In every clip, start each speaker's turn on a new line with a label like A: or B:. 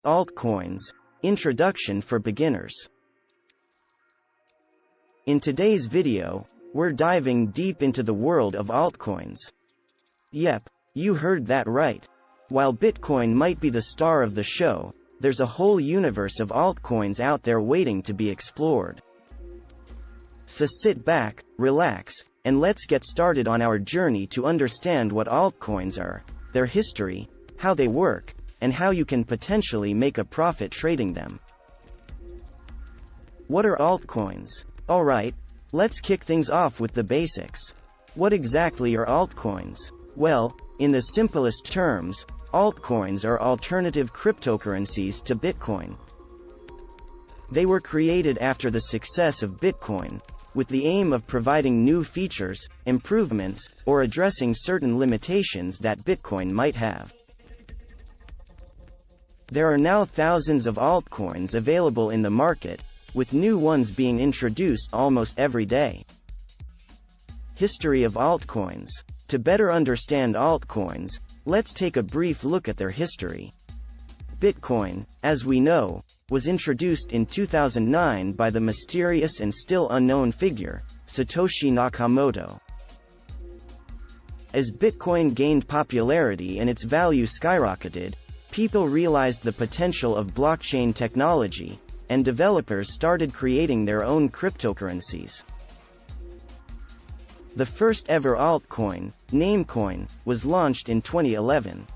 A: Altcoins. Introduction for beginners. In today's video, we're diving deep into the world of altcoins. Yep, you heard that right. While Bitcoin might be the star of the show, there's a whole universe of altcoins out there waiting to be explored. So sit back, relax, and let's get started on our journey to understand what altcoins are, their history, how they work, and how you can potentially make a profit trading them. What are altcoins? Alright, let's kick things off with the basics. What exactly are altcoins? Well, in the simplest terms, altcoins are alternative cryptocurrencies to Bitcoin. They were created after the success of Bitcoin, with the aim of providing new features, improvements, or addressing certain limitations that Bitcoin might have. There are now thousands of altcoins available in the market, with new ones being introduced almost every day. History of altcoins. To better understand altcoins, let's take a brief look at their history. Bitcoin, as we know, was introduced in 2009 by the mysterious and still unknown figure, Satoshi Nakamoto. As Bitcoin gained popularity and its value skyrocketed, people realized the potential of blockchain technology, and developers started creating their own cryptocurrencies. The first ever altcoin, Namecoin, was launched in 2011.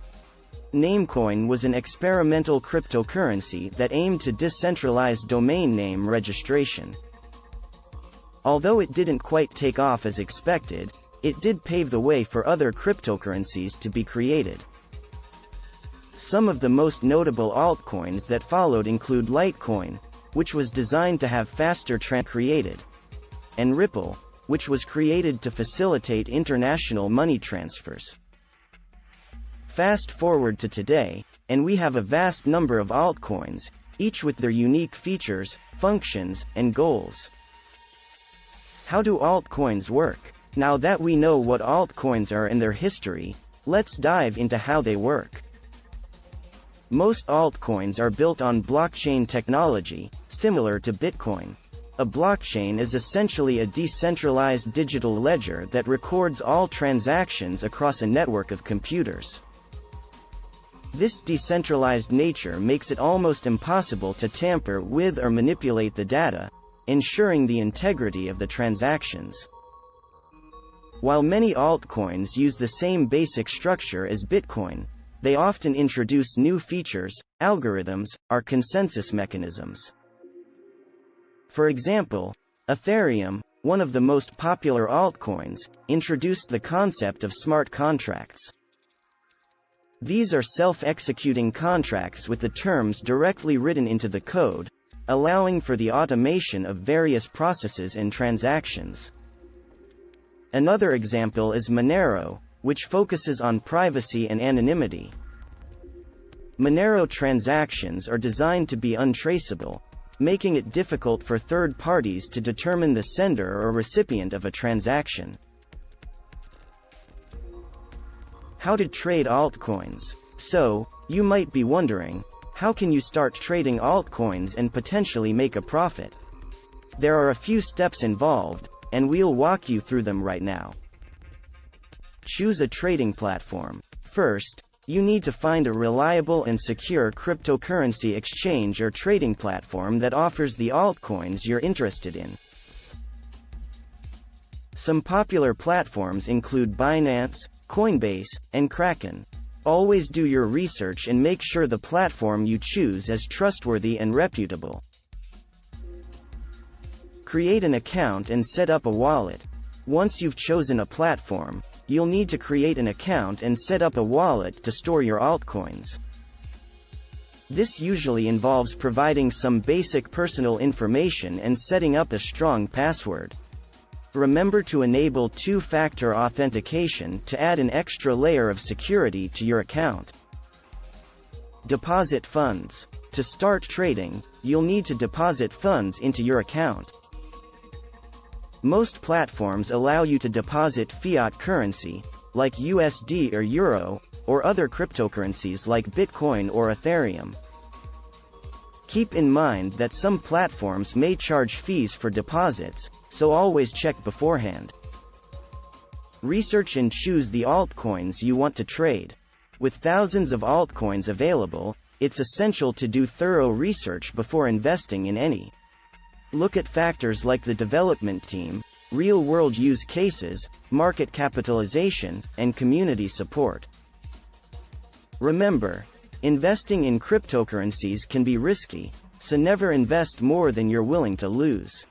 A: Namecoin was an experimental cryptocurrency that aimed to decentralize domain name registration. Although it didn't quite take off as expected, it did pave the way for other cryptocurrencies to be created. Some of the most notable altcoins that followed include Litecoin, which was designed to have faster created, and Ripple, which was created to facilitate international money transfers. Fast forward to today, and we have a vast number of altcoins, each with their unique features, functions, and goals. How do altcoins work? Now that we know what altcoins are and their history, let's dive into how they work. Most altcoins are built on blockchain technology, similar to Bitcoin. A blockchain is essentially a decentralized digital ledger that records all transactions across a network of computers. This decentralized nature makes it almost impossible to tamper with or manipulate the data, ensuring the integrity of the transactions. While many altcoins use the same basic structure as Bitcoin, they often introduce new features, algorithms, or consensus mechanisms. For example, Ethereum, one of the most popular altcoins, introduced the concept of smart contracts. These are self-executing contracts with the terms directly written into the code, allowing for the automation of various processes and transactions. Another example is Monero, which focuses on privacy and anonymity. Monero transactions are designed to be untraceable, making it difficult for third parties to determine the sender or recipient of a transaction. How to trade altcoins. So, you might be wondering, how can you start trading altcoins and potentially make a profit? There are a few steps involved, and we'll walk you through them right now. Choose a trading platform. First, you need to find a reliable and secure cryptocurrency exchange or trading platform that offers the altcoins you're interested in. Some popular platforms include Binance, Coinbase, and Kraken. Always do your research and make sure the platform you choose is trustworthy and reputable. Create an account and set up a wallet. Once you've chosen a platform, you'll need to create an account and set up a wallet to store your altcoins. This usually involves providing some basic personal information and setting up a strong password. Remember to enable two-factor authentication to add an extra layer of security to your account. Deposit funds. To start trading, you'll need to deposit funds into your account. Most platforms allow you to deposit fiat currency, like USD or Euro, or other cryptocurrencies like Bitcoin or Ethereum. Keep in mind that some platforms may charge fees for deposits, so always check beforehand. Research and choose the altcoins you want to trade. With thousands of altcoins available, it's essential to do thorough research before investing in any. Look at factors like the development team, real-world use cases, market capitalization, and community support. Remember, investing in cryptocurrencies can be risky, so never invest more than you're willing to lose.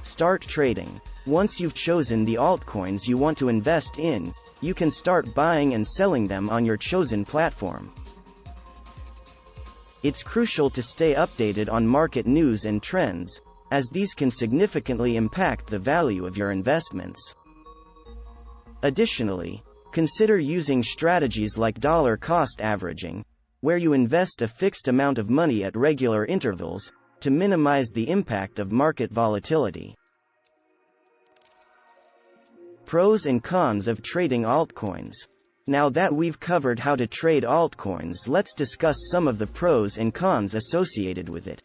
A: Start trading. Once you've chosen the altcoins you want to invest in, you can start buying and selling them on your chosen platform. It's crucial to stay updated on market news and trends, as these can significantly impact the value of your investments. Additionally, consider using strategies like dollar cost averaging, where you invest a fixed amount of money at regular intervals, to minimize the impact of market volatility. Pros and cons of trading altcoins. Now that we've covered how to trade altcoins, let's discuss some of the pros and cons associated with it.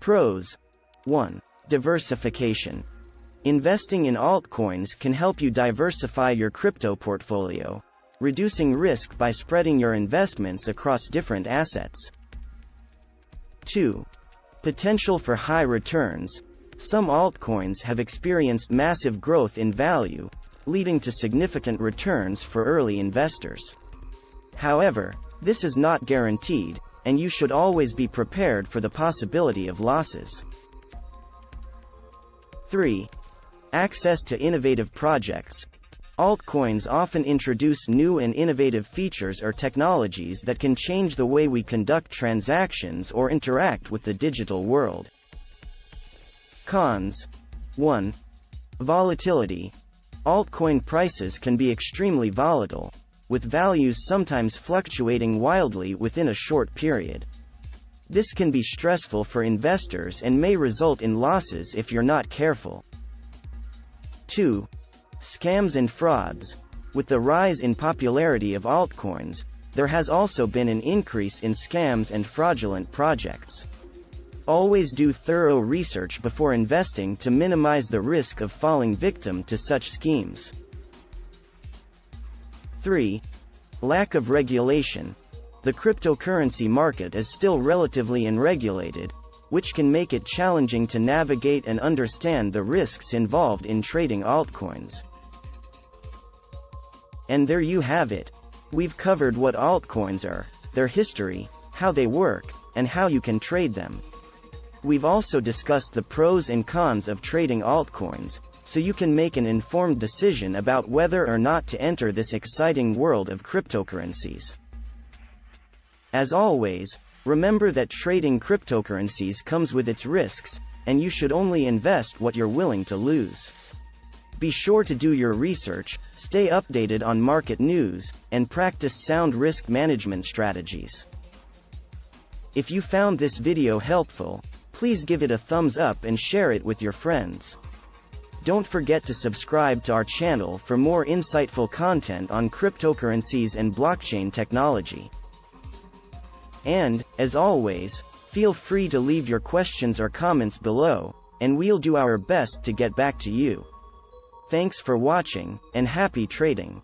A: Pros. 1. Diversification. Investing in altcoins can help you diversify your crypto portfolio, reducing risk by spreading your investments across different assets. 2. Potential for high returns. Some altcoins have experienced massive growth in value, leading to significant returns for early investors. However, this is not guaranteed, and you should always be prepared for the possibility of losses. 3. Access to innovative projects. Altcoins often introduce new and innovative features or technologies that can change the way we conduct transactions or interact with the digital world. Cons. 1. Volatility. Altcoin prices can be extremely volatile, with values sometimes fluctuating wildly within a short period. This can be stressful for investors and may result in losses if you're not careful. 2. Scams and frauds. With the rise in popularity of altcoins, there has also been an increase in scams and fraudulent projects. Always do thorough research before investing to minimize the risk of falling victim to such schemes. 3. Lack of regulation. The cryptocurrency market is still relatively unregulated, which can make it challenging to navigate and understand the risks involved in trading altcoins. And there you have it. We've covered what altcoins are, their history, how they work, and how you can trade them. We've also discussed the pros and cons of trading altcoins, so you can make an informed decision about whether or not to enter this exciting world of cryptocurrencies. As always, remember that trading cryptocurrencies comes with its risks, and you should only invest what you're willing to lose. Be sure to do your research, stay updated on market news, and practice sound risk management strategies. If you found this video helpful, please give it a thumbs up and share it with your friends. Don't forget to subscribe to our channel for more insightful content on cryptocurrencies and blockchain technology. And, as always, feel free to leave your questions or comments below, and we'll do our best to get back to you. Thanks for watching, and happy trading!